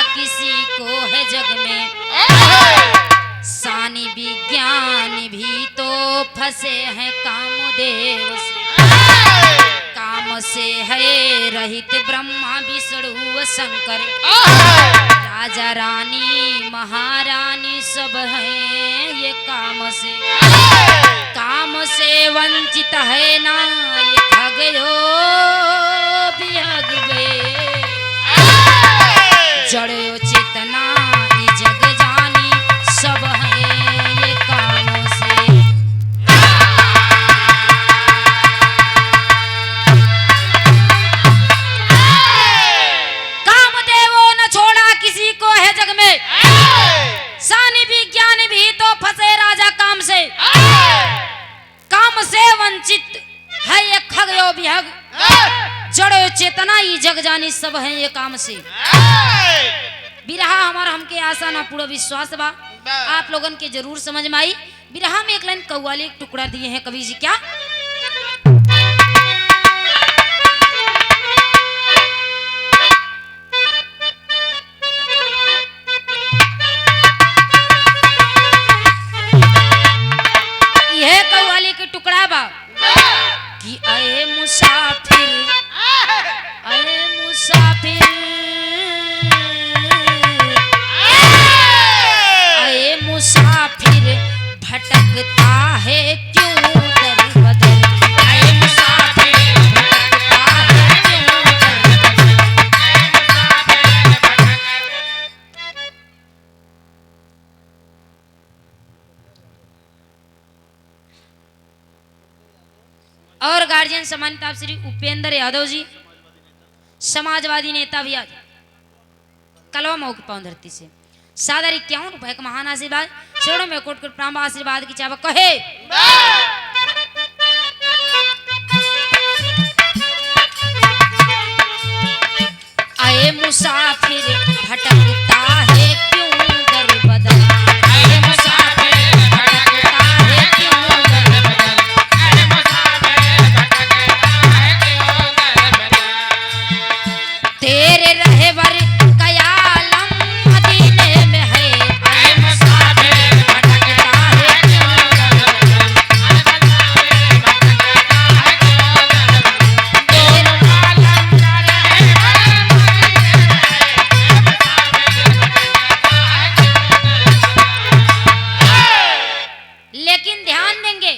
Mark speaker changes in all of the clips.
Speaker 1: किसी को है जग में, सानी विज्ञान भी तो फंसे हैं कामदेव से। काम से है रहित ब्रह्मा विष्णु शंकर, राजा रानी महारानी सब हैं ये काम से। काम से वंचित है ना ये ठगयो बिहग गए, जड़ो चेतना ये जग जानी सब हैं ये काम से। कामदेवो न छोड़ा किसी को है जग में, सानी विज्ञान भी तो फंसे राजा काम से। काम से वंचित है ये खगयो बिहग, जड़ो चेतना ये जग जानी सब है ये काम से। बिरहा हमारा हमके आशा ना पूरा विश्वास बा आप लोगन के जरूर समझ में आई। बिरहा में एक लाइन कव्वाली एक टुकड़ा दिए हैं कवि जी, क्या यह कव्वाली के टुकड़ा बा कि आए मुसाफिर, आए मुसाफिर, आए मुसाफिर भटकता है क्यों दर बदर। आए मुसाफिर भटकता है क्यों दर बदर। और गार्जियन सम्मानित आप श्री उपेंद्र यादव जी, समाजवादी नेता भी आज कलवा मऊ की पावन धरती से सादर 51 रुपए का महान आशीर्वाद, चरणों में कोट कोट प्रणाम आशीर्वाद की चावक कहे। आए मुसाफिर भटकता है क्यों दर बदर, आए मुसाफिर भटकता है क्यों दर बदर, आए मुसाफिर भटकता है क्यों दर बदर। तेरे रहबर कयालम मदीने में है, आए मुसाफिर भटकता है क्यों दर बदर, आए मुसाफिर भटकता है क्यों दर बदर। तेरे आलम का रहबर लेकिन ध्यान देंगे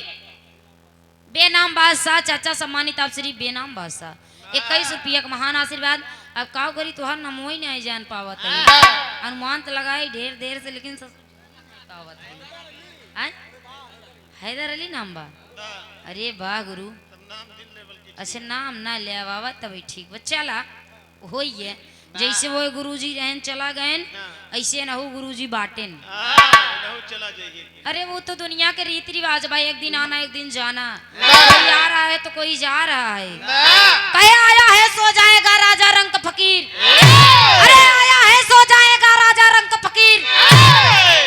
Speaker 1: बेनाम बादशाह चाचा सम्मानित आप श्री बेनाम बादशाह 21 रुपया का महान आशीर्वाद। अब का करी तोहर नाम ही नहीं जान पावत है, अनुमान तो लगाई ढेर देर से लेकिन पावत है। हैदर अली नाम बा, अरे वाह गुरु, अच्छा नाम ना ले बाबा तभी ठीक बा। चला हो ही है, जैसे वो गुरुजी रहन चला गए ऐसे न हो गुरुजी बाटेन। अरे वो तो दुनिया के रीति रिवाज भाई, एक दिन आना एक दिन जाना, कोई आ रहा है तो कोई जा रहा है। कहे आया है सो जाएगा राजा रंग का फकीर, अरे आया है सो जाएगा राजा रंग का फकीर।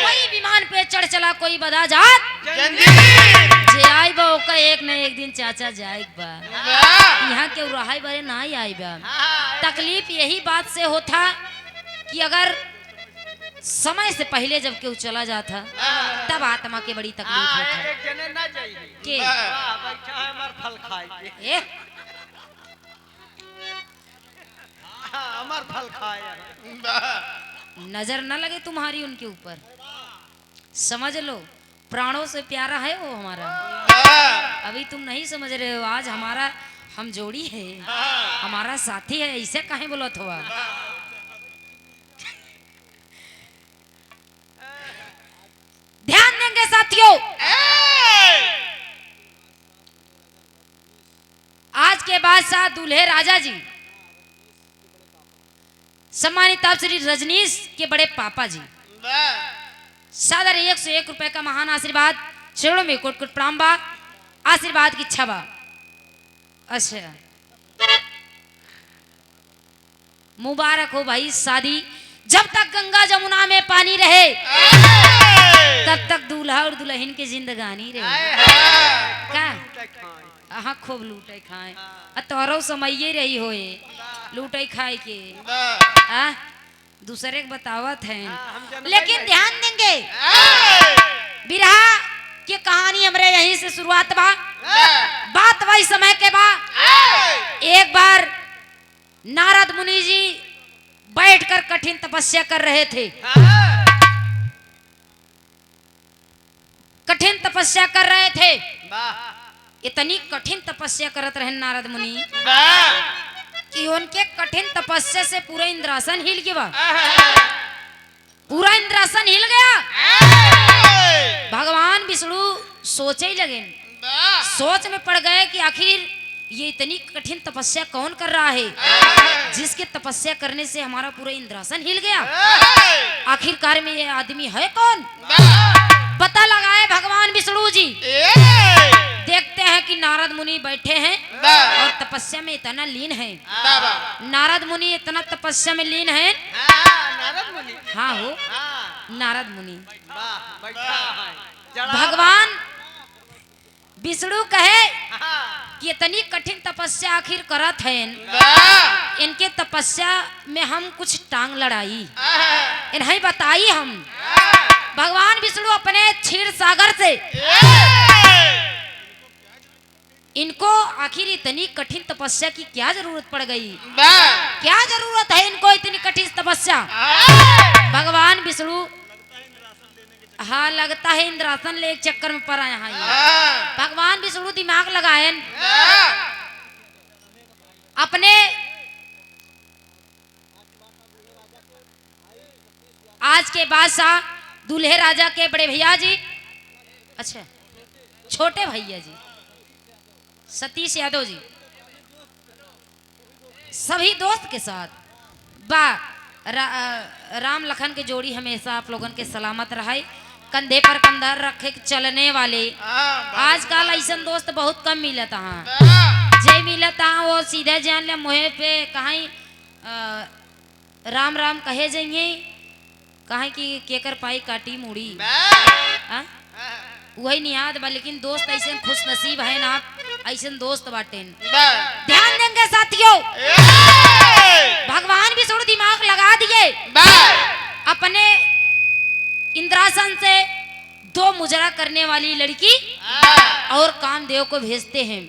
Speaker 1: कोई विमान पे चढ़ चला कोई बधा जात, जे आई बा ओका एक न एक दिन चाचा जाए बा। यहाँ के रहाई बारे ना ही आई बा। तकलीफ यही बात से होता कि अगर समय से पहले जब केहू चला जाता तब आत्मा के बड़ी तकलीफ होता के
Speaker 2: फल खाए अमर फल खाए,
Speaker 1: नजर न लगे तुम्हारी उनके ऊपर, समझ लो प्राणों से प्यारा है वो हमारा। अभी तुम नहीं समझ रहे हो, आज हमारा हम जोड़ी है, हमारा साथी है, ऐसे काहे बोलत हुआ। ध्यान देंगे साथियों, आज के बादशाह दूल्हे राजा जी सम्मानित आप श्री रजनीश के बड़े पापा जी सादर 101 रुपए का महान आशीर्वाद, चरणों में कोट कोट प्रणाम बा, आशीर्वाद की इच्छा बा। अच्छा मुबारक हो भाई शादी, जब तक गंगा जमुना में पानी रहे तब तक दूल्हा और दुल्हन की जिंदगानी रहे। का हाँ खूब लूटे खाए, तोरो समय रही होए लूटे खाए के। दूसरे के बतावत हैं,
Speaker 2: हम जानते
Speaker 1: लेकिन
Speaker 2: नहीं।
Speaker 1: ध्यान देंगे बिरहा की कहानी हमरे यहीं से शुरुआत बा। बात वही समय के बा, एक बार नारद मुनि जी बैठकर कठिन तपस्या कर रहे थे। कठिन तपस्या कर रहे थे, इतनी कठिन तपस्या करत रहे नारद मुनि कि उनके कठिन तपस्या से पूरा इंद्रासन हिल गया। पूरा इंद्रासन हिल गया। भगवान विष्णु सोचे ही लगे, सोच में पड़ गए कि आखिर ये इतनी कठिन तपस्या कौन कर रहा है जिसके तपस्या करने से हमारा पूरा इंद्रासन हिल गया। आखिरकार में ये आदमी है कौन? पता लगाए भगवान विष्णु जी। देखते हैं कि नारद मुनि बैठे हैं और तपस्या में इतना लीन है। नारद मुनि इतना तपस्या में लीन है।
Speaker 2: नारद मुनि।
Speaker 1: हाँ हो,
Speaker 2: हाँ,
Speaker 1: नारद मुनि।
Speaker 2: वाह, बैठा है। जड़ा-
Speaker 1: भगवान विष्णु कहे
Speaker 2: हाँ,
Speaker 1: कि इतनी कठिन तपस्या आखिर करत हैं, इनके तपस्या में हम कुछ टांग लड़ाई इन्हें बताई हम। भगवान विष्णु अपने क्षीर सागर से इनको आखिर इतनी कठिन तपस्या की क्या जरूरत पड़ गई, क्या जरूरत है इनको इतनी कठिन तपस्या। भगवान विष्णु हाँ लगता है इंद्रासन ले एक चक्कर में पड़ा यहाँ ये। भगवान विष्णु दिमाग लगाए, अपने आज के बादशाह दूल्हे राजा के बड़े भैया जी, अच्छा छोटे भैया जी सतीश यादव जी, सभी दोस्त के साथ राम लखन की जोड़ी हमेशा आप लोगन के सलामत रहे, कंधे पर कंधा रखे चलने वाले। आजकल ऐसा दोस्त बहुत कम मिलता है, जे मिलता वो सीधे जान ले मुहे पे कहीं राम राम कहे जाइए, कहे कि केकर पाई काटी मुड़ी वही निहाद बा। लेकिन दोस्त ऐसे खुश नसीब है ना, ऐसे दोस्त बाटे। ध्यान देंगे साथियों, भगवान भी थोड़ा दिमाग लगा दिए, अपने इंद्रासन से दो मुजरा करने वाली लड़की और कामदेव को भेजते हैं।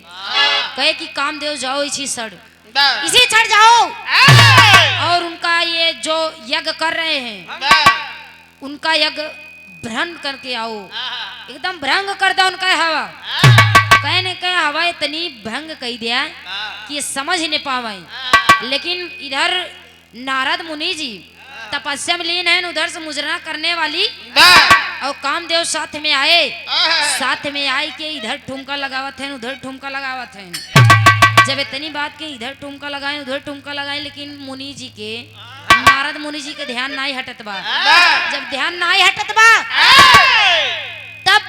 Speaker 1: कहे कि कामदेव जाओ इसी छड़ जाओ और उनका ये जो यज्ञ कर रहे हैं उनका यज्ञ भ्रंग करके आओ, एकदम भ्रंग कर दो उनका हवा। कहने का हवा इतनी भंग कही दिया कि ये समझ ही नहीं पावे। लेकिन इधर नारद मुनि जी तपस्या में लीन है, उधर से मुजरा करने वाली और कामदेव साथ में आए, साथ में आए के इधर ठुमका लगावत है उधर ठुमका लगावत है। जब इतनी बात के इधर ठुमका लगाए उधर ठुमका लगाए, लेकिन मुनि जी के नारद मुनि जी के ध्यान नहीं हटत बा। जब ध्यान नहीं हटत बा तब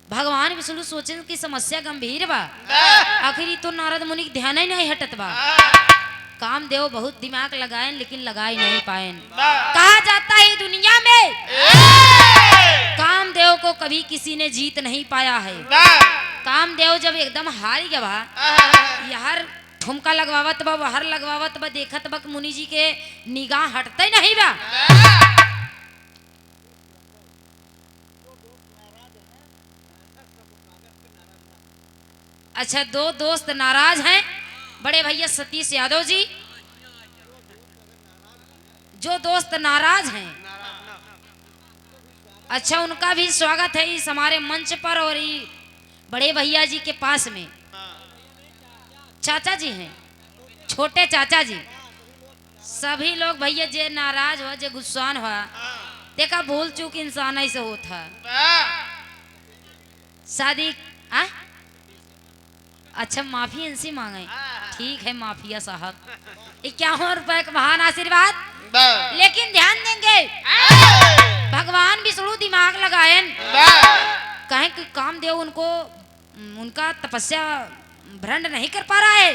Speaker 1: भगवान विष्णु सोचे कि समस्या गंभीर बा, आखिर तो नारद मुनि के ध्यान ही नहीं हटत बा। कामदेव बहुत दिमाग लगाए लेकिन लगा ही नहीं पाए। कहा जाता है दुनिया में कामदेव को कभी किसी ने जीत नहीं पाया है। कामदेव जब एकदम हार गया बा, यार ठुमका लगवावत बा बाहर लगवावत बा, देखत बा मुनि जी के निगाह हटते नहीं बा। अच्छा दो दोस्त नाराज हैं, बड़े भैया सतीश यादव जी, जो दोस्त नाराज हैं अच्छा उनका भी स्वागत है इस हमारे मंच पर। और ये बड़े भैया जी के पास में चाचा जी हैं, छोटे चाचा जी, सभी लोग भैया जे नाराज हुआ जे गुस्सान हुआ, देखा भूल चूक इंसान ऐसे होता। शादी अच्छा माफी इनसे मांगे, ठीक है माफिया साहब, 51 रुपए का महान आशीर्वाद। लेकिन ध्यान देंगे भगवान विष्णु दिमाग लगाए, कहें कि कामदेव उनको उनका तपस्या भ्रंड नहीं कर पा रहा है।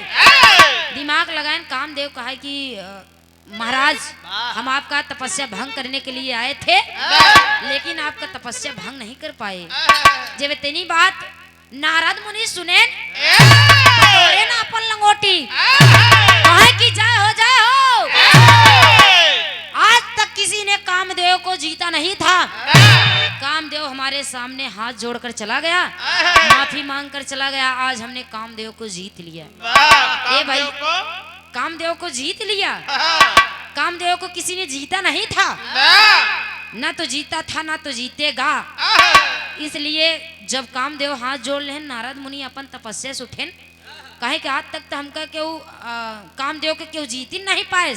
Speaker 1: दिमाग लगाए कामदेव कहा कि महाराज हम आपका तपस्या भंग करने के लिए आए थे लेकिन आपका तपस्या भंग नहीं कर पाए। जब इतनी बात नारद मुनि सुने तो ना अपन लंगोटी कहे कि जय हो जीता नहीं था। कामदेव हमारे सामने हाथ जोड़कर चला गया, माफी मांगकर चला गया। आज हमने कामदेव को जीत लिया। ए भाई, कामदेव को जीत लिया। कामदेव को किसी ने जीता नहीं था, ना तो जीता था ना तो जीतेगा। इसलिए जब कामदेव हाथ जोड़ लेन, नारद मुनि अपन तपस्या से उठेन, कहे कि आज तक तो हमका केहू कामदेव के केहू जीत ही नहीं पाए।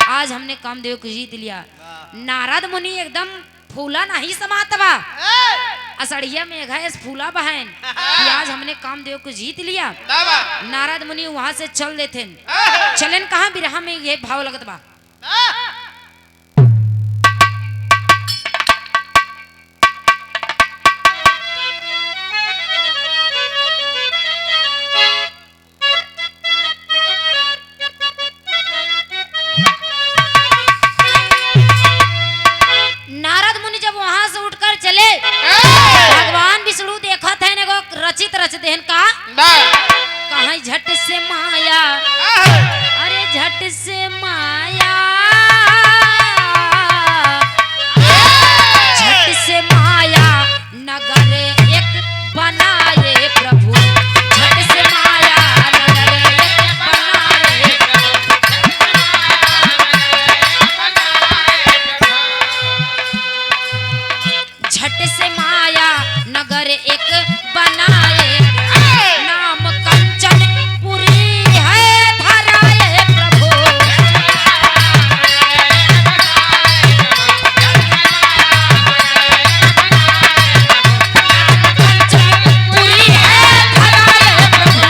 Speaker 1: आज हमने कामदेव को जीत लिया। नारद मुनि एकदम फूला नहीं समातवा, असड़िया में घास फूला बहन कि आज हमने कामदेव को जीत लिया। नारद मुनि वहां से चल देते, चलन कहाँ बिरहा में ये भाव लगत बा। नारद मुनि जब वहां से उठकर चले, भगवान विष्णु देखत है ने रचित रच देहन का कहीं झट से माया, अरे झट से माया, झट से माया नगर एक बनाए प्रभु, झट से माया नगर एक बनाए प्रभु, झट से माया नगर एक बनाए, नाम कंचन पुरी है धराए प्रभु, कंचन पुरी है धराए प्रभु।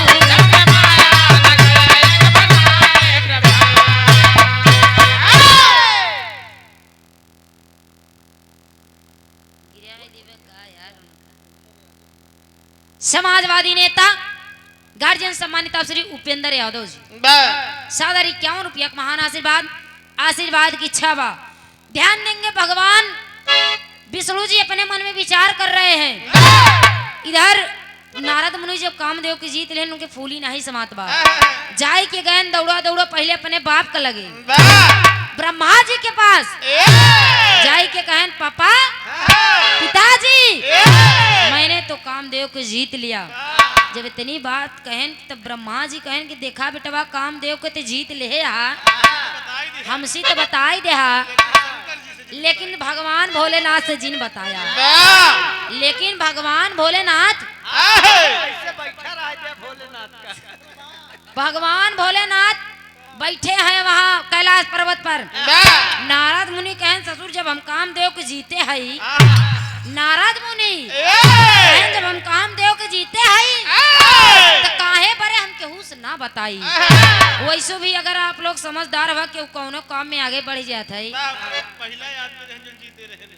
Speaker 1: समाजवादी नेता गार्जियन सम्मानित श्री उपेंद्र यादव जी, सादर 51 रुपया का महान आशीर्वाद, आशीर्वाद की इच्छा बा। ध्यान देंगे, भगवान विष्णु जी अपने मन में विचार कर रहे हैं। इधर नारद मुनि जब कामदेव की जीत लेन, उनके फूली नहीं समात बा। जाय के गए दौड़ा दौड़ा पहले अपने बाप का लगे ब्रह्मा जी के पास, जाय के कहन पापा पिताजी मैंने तो कामदेव को जीत लिया। जब इतनी बात कहन तब ब्रह्मा जी कहन कि देखा बेटवा कामदेव को तो जीत ले हमसे तो बताई दे, लेकिन भगवान भोलेनाथ से जिन बताया, लेकिन भगवान भोलेनाथ भगवान भोलेनाथ बैठे हैं वहाँ कैलाश पर्वत पर। नारद मुनि कहन ससुर जब हम कामदेव को जीते हैं, नारद मुनि कहन जब हम कामदेव को जीते हैं तो काहे बरे हम केहू से ना बताई। वैसे भी अगर आप लोग समझदार हो कि कौनो काम में आगे बढ़ जात है,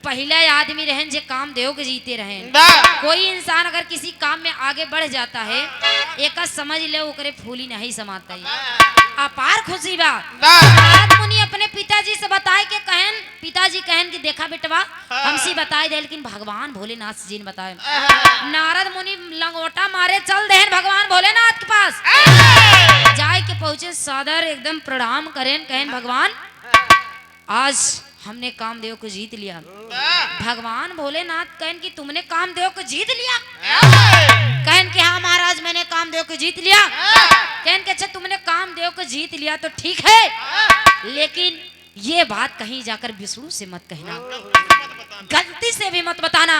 Speaker 1: पहला आदमी रहन जे कामदेव के जीते रहें। कोई इंसान अगर किसी काम में आगे बढ़ जाता है, एक समझ ले ओकरे फूली नहीं समाता है, अपार खुशी बा। नारद मुनि अपने पिताजी से बताए के कहन, पिताजी कहन कि देखा बेटवा हमसे बताए दे, लेकिन भगवान भोलेनाथ जी ने बताए। नारद मुनि लंगोटा मारे चल देहन भगवान भोलेनाथ के पास, जाए के पहुंचे सादर एकदम प्रणाम करें, कहन भगवान आज हमने कामदेव को जीत लिया। भगवान भोलेनाथ कहन कि तुमने कामदेव को जीत लिया? कहन कि हाँ महाराज मैंने कामदेव को जीत लिया। कहन कि अच्छा तुमने कामदेव को जीत लिया तो ठीक है, लेकिन ये बात कहीं जाकर विष्णु से मत कहना, गलती से भी मत बताना।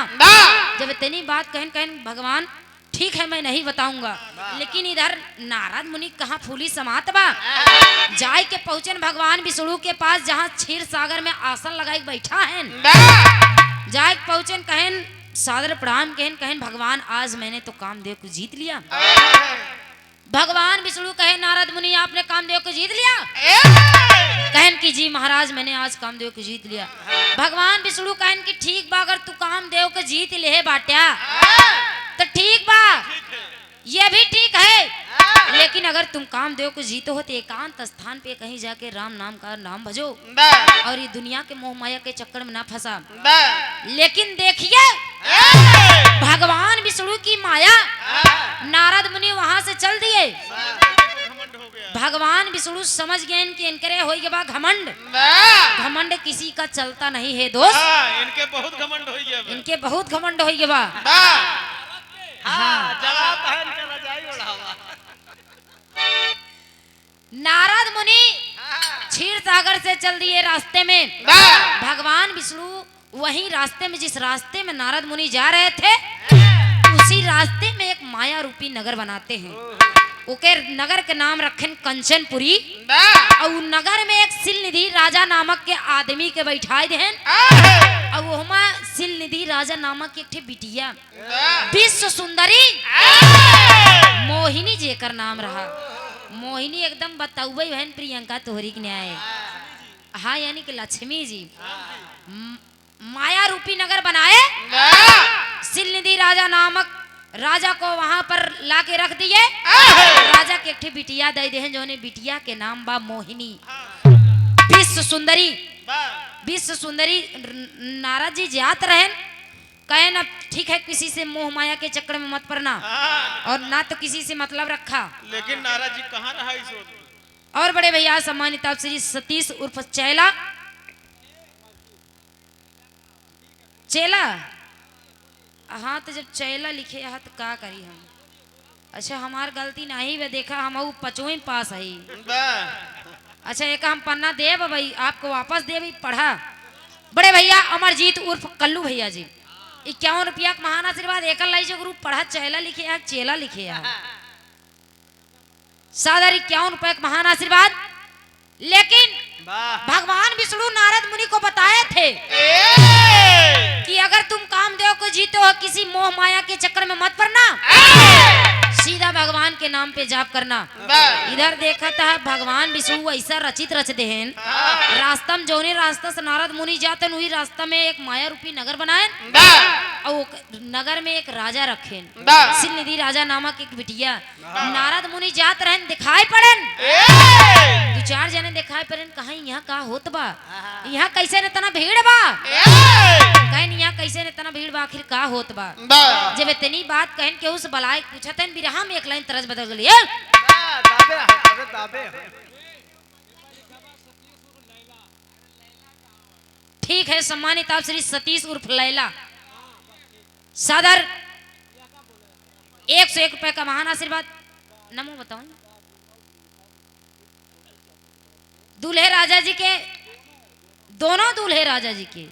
Speaker 1: जब इतनी बात कहन भगवान ठीक है मैं नहीं बताऊंगा, लेकिन इधर नारद मुनि कहाँ फूली समात बा। जाय के पहुंचन भगवान विष्णु के पास, जहाँ क्षीर सागर में आसन लगाई बैठा है। जाय के पहुंचन कहन सादर प्रणाम कहन भगवान आज मैंने तो कामदेव को जीत लिया। भगवान विष्णु कहे नारद मुनि आपने कामदेव को जीत लिया? कहन कि जी महाराज मैंने आज कामदेव को जीत लिया। भगवान विष्णु कहन कि ठीक बा, अगर तू कामदेव को जीत ले बाट्या तो ठीक बा, ये भी ठीक है, लेकिन अगर तुम कामदेव को जीतो हो तो एकांत स्थान पे कहीं जाके राम नाम का नाम भजो और ये दुनिया के मोह माया के चक्कर में ना फंसा। लेकिन देखिए भगवान विष्णु की माया, नारद मुनि वहां से चल दिए। भगवान विष्णु समझ गए कि इनकरे होई के बा घमंड। घमंड किसी का चलता नहीं है दोस्त।
Speaker 3: इनके बहुत घमंड होई गया बा।
Speaker 1: इनके बहुत घमंड होई के बा।
Speaker 2: हाँ जला पहन के रजाई ओढ़ावा।
Speaker 1: नारद मुनि क्षीर सागर से चल दिए रास्ते में। भगवान विष्णु वही रास्ते में, जिस रास्ते में नारद मुनि जा रहे थे, उसी रास्ते में एक माया रूपी नगर बनाते हैं। ओके नगर के नाम रखें कंचनपुरी। और नगर में एक सिलनिधि राजा नामक के आदमी के बैठाए देन। और वहमा सिलनिधि राजा नामक एक बिटिया विश्व सुंदरी मोहिनी जेकर नाम रहा। मोहिनी एकदम बताउबे बहन प्रियंका तोहरी के न्याय। हाँ यानी कि लक्ष्मी जी माया रूपी नगर बनाए। सिलनिधि राजा नामक राजा को वहां पर लाके रख दिए। राजा के एक बिटिया दे दे जो बिटिया के नाम बा मोहिनी। विश्व सुंदरी। विश्व सुंदरी नारद जी जात रहे, कहे ना ठीक है किसी से मोह माया के चक्कर में मत पड़ना और ना तो किसी से मतलब रखा।
Speaker 3: लेकिन नारद जी कहाँ रहा इस वक्त?
Speaker 1: और बड़े भैया सम्मानित आप श्री सतीश उर्फ चैला। चेला हाँ तो जब चैला लिखे यहाँ तो का करी हम। अच्छा हमार गलती नहीं वे देखा हम पचों पास है। अच्छा एक हम पन्ना दे भाई आपको वापस दे भाई पढ़ा। बड़े भैया अमरजीत उर्फ कल्लू भैया जी 51 रुपया का महान आशीर्वाद एक लाई ग्रुप पढ़ा। चैला लिखे यहाँ चेला लिखे यहाँ सादर 51 रुपए का महान आशीर्वाद। लेकिन भगवान विष्णु नारद मुनि को बताए थे कि अगर तुम कामदेव को जीते हो किसी मोह माया के चक्कर में मत पड़ना, सीधा भगवान के नाम पे जाप करना। इधर देखा था भगवान विष्णु ऐसा रचित रच देहन रास्ता में जौने रास्ता से नारद मुनि जाते वही रास्ता में एक माया रूपी नगर बनाए। और नगर में एक राजा रखे सिलनिधि राजा नामक एक बिटिया। नारद मुनि जात रहे दिखाई पड़न। 2-4 जने दिखाई पड़न। कहा यहाँ का होत बा, यहाँ कैसे ने तना भीड़ बा। कहन यहाँ कैसे ने तना भीड़ बा, आखिर का होत बा। जब इतनी बात कहन के उस बलाय पूछतन बिरहा में एक लाइन तरस बदल गई। ठीक है सम्मानित आप श्री सतीश उर्फ लैला सादर 101 रुपए का महान आशीर्वाद। नमो बताओ। दूल्हे राजा जी के दोनों दूल्हे राजा जी के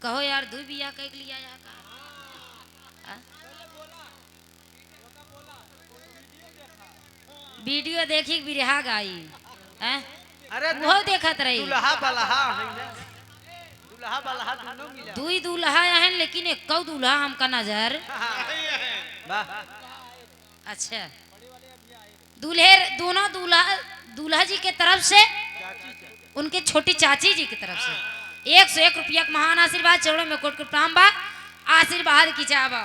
Speaker 1: कहो यार दू बिया कह लिया यहाँ का। वीडियो देखी बिरहा गाई
Speaker 2: अरे
Speaker 1: वो देखत रही।
Speaker 2: दुल्हा बलहा दोनों मिला।
Speaker 1: दुई दूल्हा हैं लेकिन एक दूल्हा हमका नजर। अच्छा दूल्हे दोनों दूल्हा जी के तरफ से उनके छोटी चाची जी की तरफ से 101 रुपया का महान आशीर्वाद। चौड़ों में कोट प्रणाम बा आशीर्वाद की चाबा।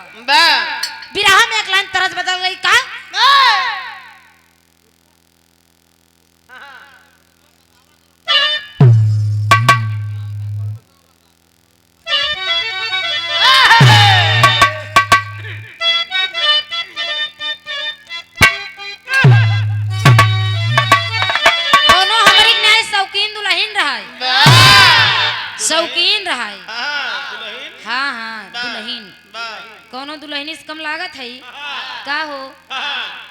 Speaker 1: बिरहा में एक लाइन तरस बदल गई का। शौकीन रहा है। हाँ हाँ दुल्हन कौनो दुल्हनी से कम लागत है का हो।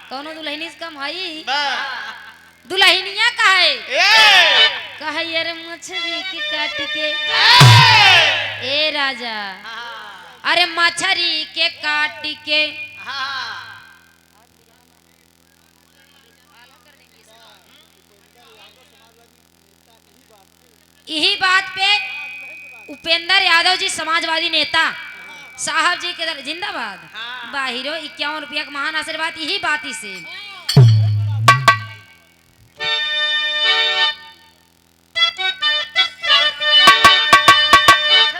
Speaker 1: कौनो दुल्हनी से कम है। दुल्हनिया का है यार मछली की काट के ए राजा। अरे मछली के काट के यही बात पे उपेंद्र यादव जी समाजवादी नेता साहब जी के जिंदाबाद। बाहिरो 51 रुपया का महान आशीर्वाद यही बात ही से।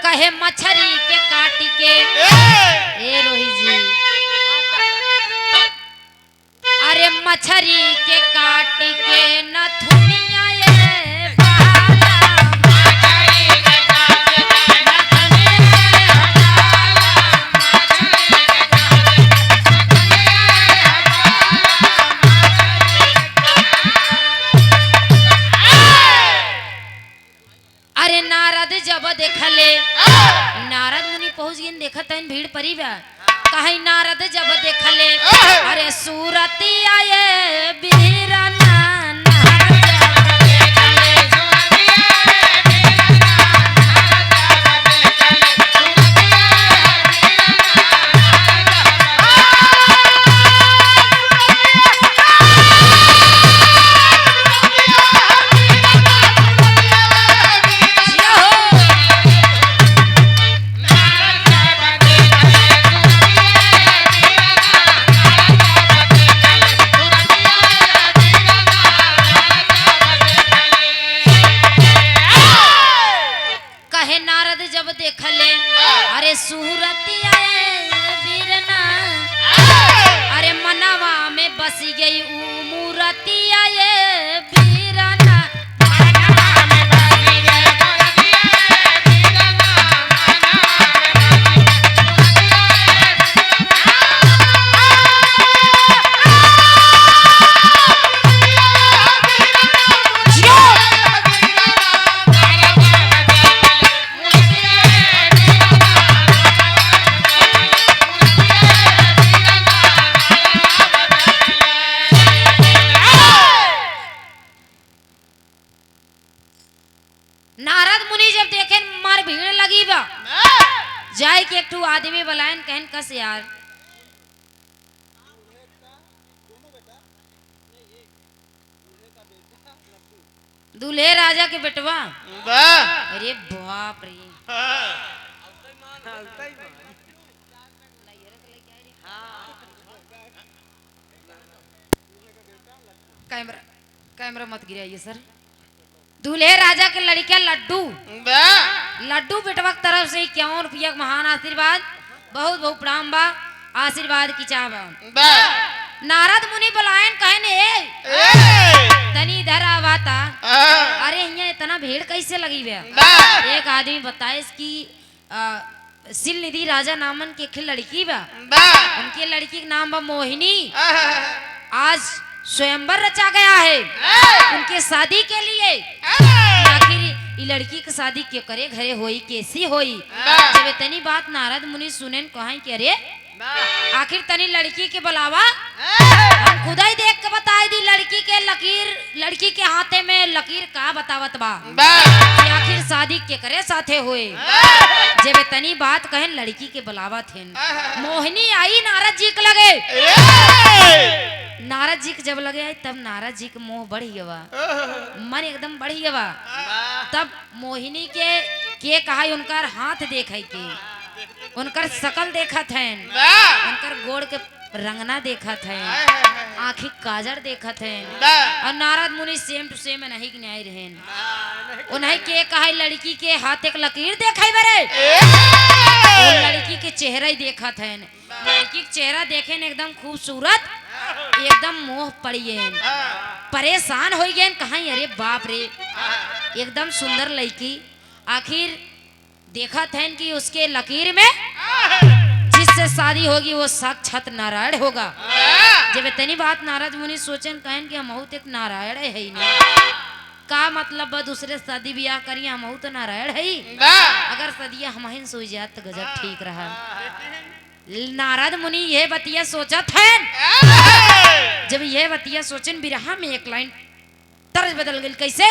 Speaker 1: कहे मछली के काट के ए रोहित जी। अरे मछली के काट के नथुनिया नारद जब देखले नारद मुनि पहुंच गए देखत है भीड़ परी बा कहीं नारद जब देखले अरे सूरती आए बीराना नारद जब देखले कहे नारद जब देखले अरे सूरती आए बीरना अरे मनवा में बस गई ऊ मूरति आए बीरना मनवा में बस गई मूरति आए बीरना नारद मुनि जब देखे मार भीड़ लगी बा जाए के एक ठू आदमी बलायन कहन कस यार दूल्हे राजा के बेटवा अरे बाप रे कैमरा कैमरा मत गिराइए सर दूल्हे राजा के लड़किया लड्डू लड्डू बेटवा की तरफ से क्यों रुपया महान आशीर्वाद बहुत बहुत प्रणाम बा आशीर्वाद की चाहबा नारद मुनि बुलायन कहने तनी इधर आवाता अरे यहाँ इतना भीड़ कैसे लगी बे एक आदमी बताए इसकी सिल निधि राजा नामन के एक लड़की बा उनकी लड़की का नाम बा मोहिनी आज स्वयंवर रचा गया है उनके शादी के लिए आखिर ये लड़की की शादी क्यों करे घरे होई कैसी होई जब इतनी बात नारद मुनि सुने कहा कि अरे आखिर तनी लड़की के बुलावा हम खुद ही देख के बताई दी लड़की के लकीर लड़की के हाथे में लकीर का बतावत बा कि आखिर शादी के करे साथे हुए जब इतनी बात कहे लड़की के बुलावा थे मोहिनी आई नारद जी के लगे नारद जी के जब लगे आई तब नारद जी के मोह बढ़ी गवा मन एकदम बढ़ी गवा तब मोहिनी के कहा उनकर हाथ देखे के उनकर शकल देखत है उनकर गोड़ के रंगना देखत है आँखी काजर देखत है और नारद मुनि सेम टू सेम नहीं के न्याय रहे उन्हें के कहा लड़की के हाथ एक लकीर देखे बरे लड़की के चेहरा ही देखत है लड़की के चेहरा देखे न एकदम खूबसूरत एकदम मोह पड़िए परेशान हो गए कहा अरे बाप रे एकदम सुंदर लड़की आखिर देखा था कि उसके लकीर में जिससे शादी होगी वो साक्षात नारायण होगा जब इतनी बात नारद मुनि सोचन कहन कि हम एक नारायण है ही नहीं का मतलब दूसरे शादी ब्याह करिए हम तो नारायण है ही अगर सदिया हम सोच जात तो गजब ठीक रहा नारद मुनि यह बतिया सोचत है जब यह बतिया सोचन बिरहा में एक लाइन तर्ज बदल गई कैसे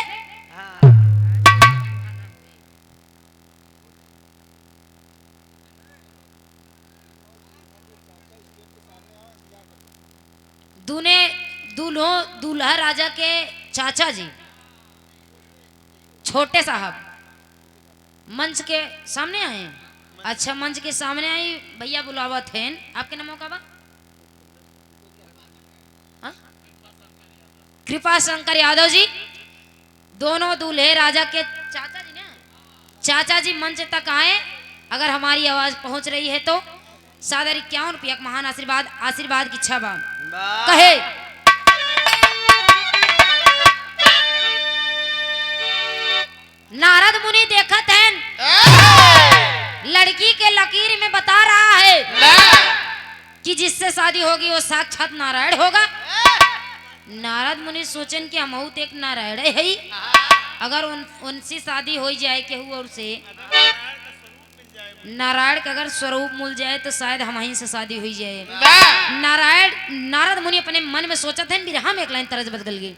Speaker 1: दूल्हा राजा के चाचा जी छोटे साहब मंच के सामने आए अच्छा मंच के सामने आई भैया बुलावा थे आपके नामों का बा कृपा शंकर यादव जी दोनों दूल्हे राजा के चाचा जी ना चाचा जी मंच तक आए अगर हमारी आवाज पहुंच रही है तो सादर 51 रुपया महान आशीर्वाद की इच्छा बा कहे नारद मुनि देखत हैं लड़की के लकीर में बता रहा है कि जिससे शादी होगी वो साक्षात नारायण होगा नारद मुनि सोचन कि हम एक नारायण है अगर उनसी शादी हो जाए केहू और से नारायण का अगर स्वरूप मिल जाए तो शायद हम ही से शादी हुई जाए। नारद मुनि अपने मन में सोचा थे बिरहा में एक लाइन तरज बदल गई।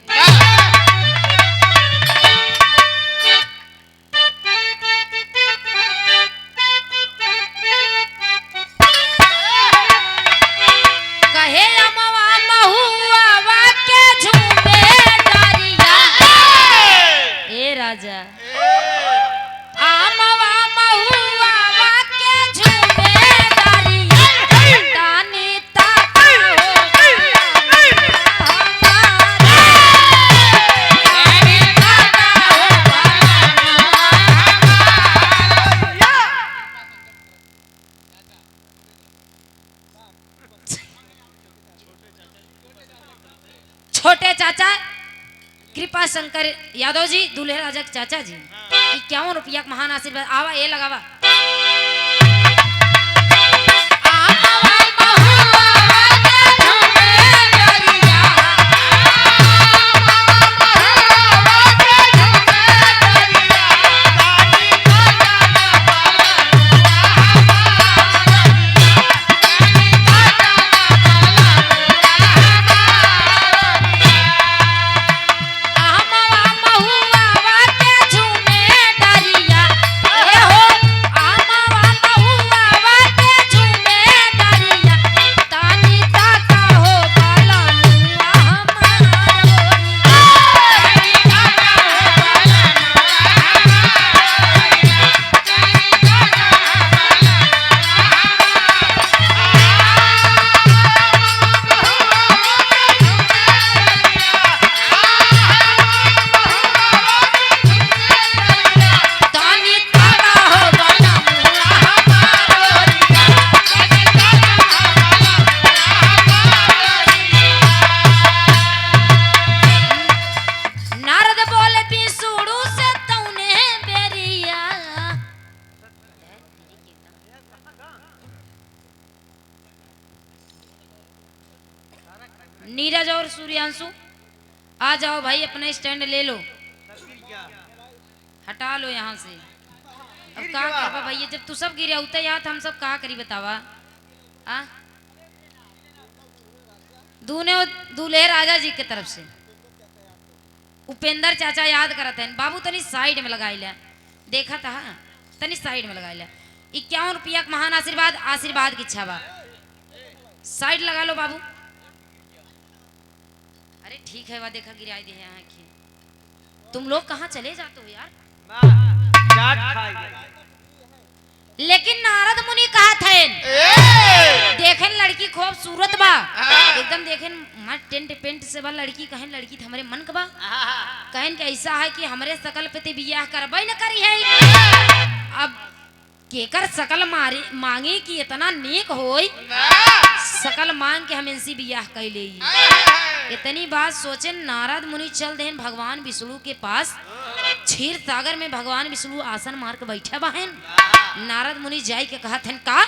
Speaker 1: कहे अमवा महुआ के झूमे डारिया ए राजा आमवा महुआ के झूमे डारिया तानी ताका हो छोटे चाचा कृपा शंकर यादव जी दूल्हे राजा के चाचा जी 51 रुपया का महान आशीर्वाद आवा ये लगावा। नीरज और सूर्यांशु आ जाओ भाई अपना स्टैंड ले लो हटा लो यहाँ से। अब का करबा भैया जब तू सब गिरे उते या हम सब का करी बतावा आ दूल्हे राजा जी के तरफ से उपेंद्र चाचा याद करत हैं बाबू तनी साइड में लगाई ले देखा था तनी साइड में लगाई ले 51 रुपया का महान आशीर्वाद की इच्छा बा साइड लगा लो बाबू। अरे ठीक है वह देखा गिराई दे यहाँ की तुम लोग कहाँ चले जाते हो यार। लेकिन नारद मुनि कहा थे देखें लड़की खूबसूरत बा एकदम देखें मत टेंट पेंट से बा लड़की कहें लड़की हमारे मन का बा कहें कि ऐसा है कि हमारे सकल पे बियाह करबई न करी है। अब केकर सकल मांगे कि इतना नेक होई सकल मांग के हम इनसी बियाह कर ले। इतनी बात सोचे नारद मुनि चल देन भगवान विष्णु के पास क्षीर सागर में भगवान विष्णु आसन मार के बैठे बहन नारद मुनि जाय के कहा थे का